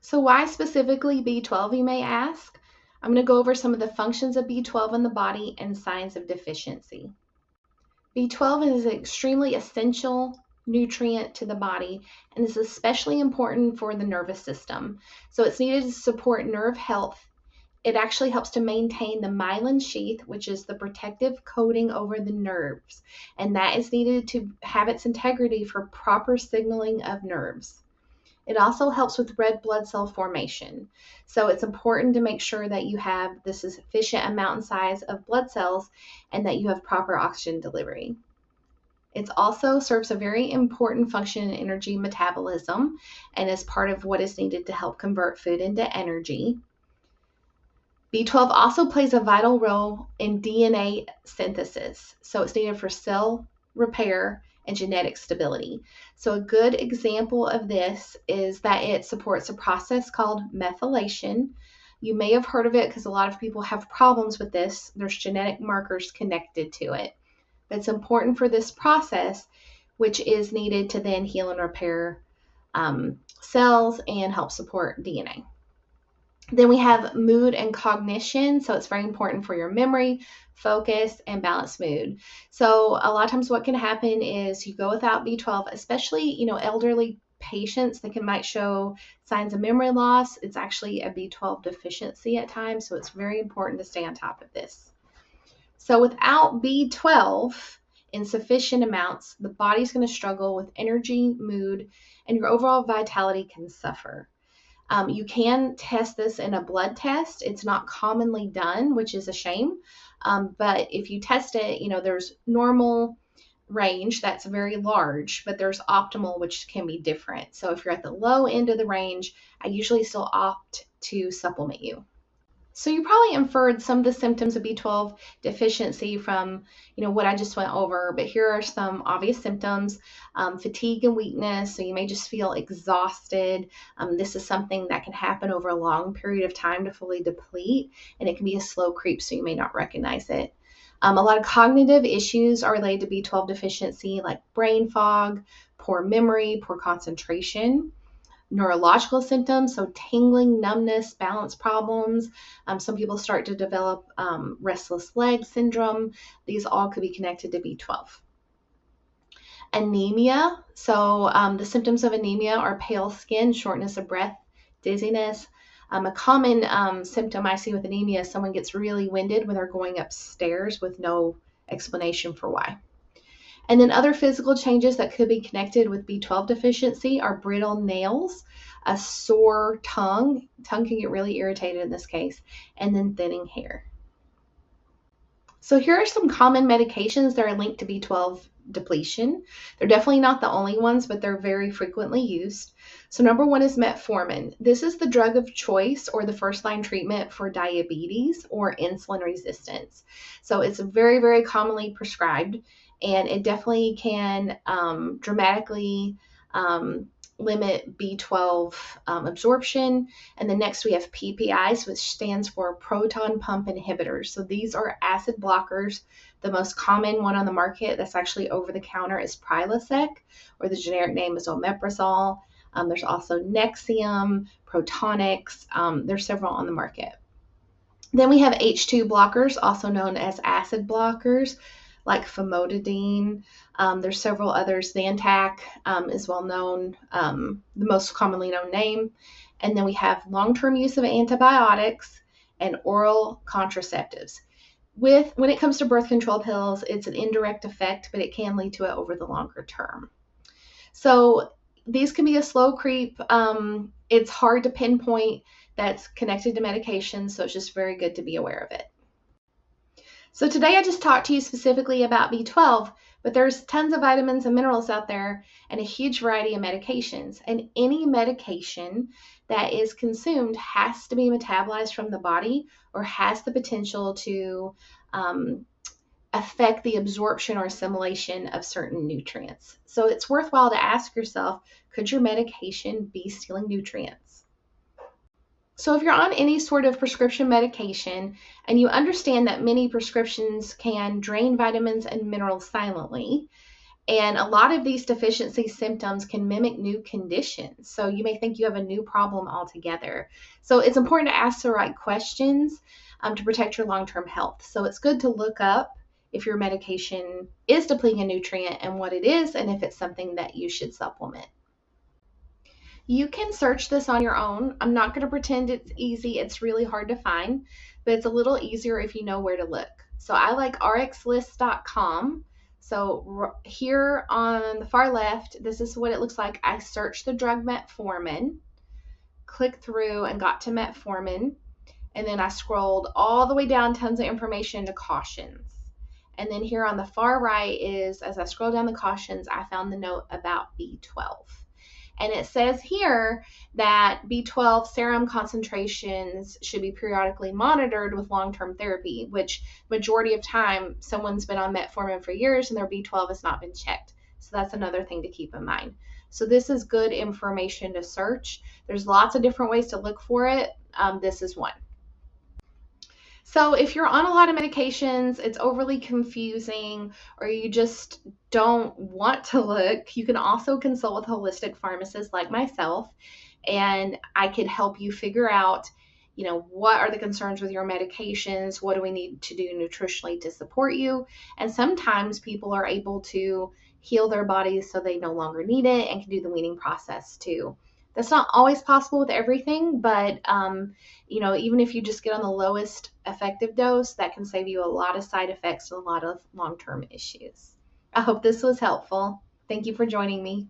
So why specifically B12, you may ask? I'm going to go over some of the functions of B12 in the body and signs of deficiency. B12 is an extremely essential nutrient to the body and is especially important for the nervous system. So it's needed to support nerve health. It actually helps to maintain the myelin sheath, which is the protective coating over the nerves, and that is needed to have its integrity for proper signaling of nerves. It also helps with red blood cell formation. So it's important to make sure that you have the sufficient amount and size of blood cells and that you have proper oxygen delivery. It also serves a very important function in energy metabolism and is part of what is needed to help convert food into energy. B12 also plays a vital role in DNA synthesis, so it's needed for cell repair and genetic stability. So a good example of this is that it supports a process called methylation. You may have heard of it because a lot of people have problems with this. There's genetic markers connected to it. But it's important for this process, which is needed to then heal and repair cells and help support DNA. Then we have mood and cognition. So it's very important for your memory, focus, and balanced mood. So a lot of times what can happen is you go without B12, especially, elderly patients that might show signs of memory loss. It's actually a B12 deficiency at times. So it's very important to stay on top of this. So without B12 in sufficient amounts, the body's going to struggle with energy, mood, and your overall vitality can suffer. You can test this in a blood test. It's not commonly done, which is a shame. But if you test it, there's normal range that's very large, but there's optimal, which can be different. So if you're at the low end of the range, I usually still opt to supplement you. So you probably inferred some of the symptoms of B12 deficiency from, what I just went over, but here are some obvious symptoms: fatigue and weakness. So you may just feel exhausted. This is something that can happen over a long period of time to fully deplete, and it can be a slow creep, so you may not recognize it. A lot of cognitive issues are related to B12 deficiency, like brain fog, poor memory, poor concentration. Neurological symptoms, so tingling, numbness, balance problems. Some people start to develop restless leg syndrome. These all could be connected to B12. Anemia, so the symptoms of anemia are pale skin, shortness of breath, dizziness. A common symptom I see with anemia is someone gets really winded when they're going upstairs with no explanation for why. And then other physical changes that could be connected with B12 deficiency are brittle nails, a sore tongue. Tongue can get really irritated in this case, and then thinning hair. So here are some common medications that are linked to B12 depletion. They're definitely not the only ones, but they're very frequently used. So number one is metformin. This is the drug of choice or the first line treatment for diabetes or insulin resistance. So it's very, very commonly prescribed, and it definitely can dramatically limit B12 absorption. And then next we have PPIs, which stands for proton pump inhibitors. So these are acid blockers. The most common one on the market that's actually over the counter is Prilosec, or the generic name is omeprazole. There's also Nexium, Protonix. There's several on the market. Then we have H2 blockers, also known as acid blockers, like famotidine. There's several others. Zantac is well known, the most commonly known name. And then we have long-term use of antibiotics and oral contraceptives. When it comes to birth control pills, it's an indirect effect, but it can lead to it over the longer term. So these can be a slow creep. It's hard to pinpoint that's connected to medication, so it's just very good to be aware of it. So today I just talked to you specifically about B12, but there's tons of vitamins and minerals out there and a huge variety of medications. And any medication that is consumed has to be metabolized from the body or has the potential to affect the absorption or assimilation of certain nutrients. So it's worthwhile to ask yourself, could your medication be stealing nutrients? So if you're on any sort of prescription medication and you understand that many prescriptions can drain vitamins and minerals silently, And a lot of these deficiency symptoms can mimic new conditions. So you may think you have a new problem altogether. So it's important to ask the right questions to protect your long-term health. So it's good to look up if your medication is depleting a nutrient and what it is, and if it's something that you should supplement. You can search this on your own. I'm not going to pretend it's easy. It's really hard to find, but it's a little easier if you know where to look. So I like rxlist.com. So here on the far left, this is what it looks like. I searched the drug metformin, clicked through and got to metformin, and then I scrolled all the way down, tons of information to cautions. And then here on the far right is, as I scroll down the cautions, I found the note about B12. And it says here that B12 serum concentrations should be periodically monitored with long-term therapy, which majority of time someone's been on metformin for years and their B12 has not been checked. So that's another thing to keep in mind. So this is good information to search. There's lots of different ways to look for it. This is one. So if you're on a lot of medications, it's overly confusing, or you just don't want to look, you can also consult with a holistic pharmacist like myself, and I could help you figure out, what are the concerns with your medications? What do we need to do nutritionally to support you? And sometimes people are able to heal their bodies so they no longer need it and can do the weaning process too. That's not always possible with everything, but even if you just get on the lowest effective dose, that can save you a lot of side effects and a lot of long-term issues. I hope this was helpful. Thank you for joining me.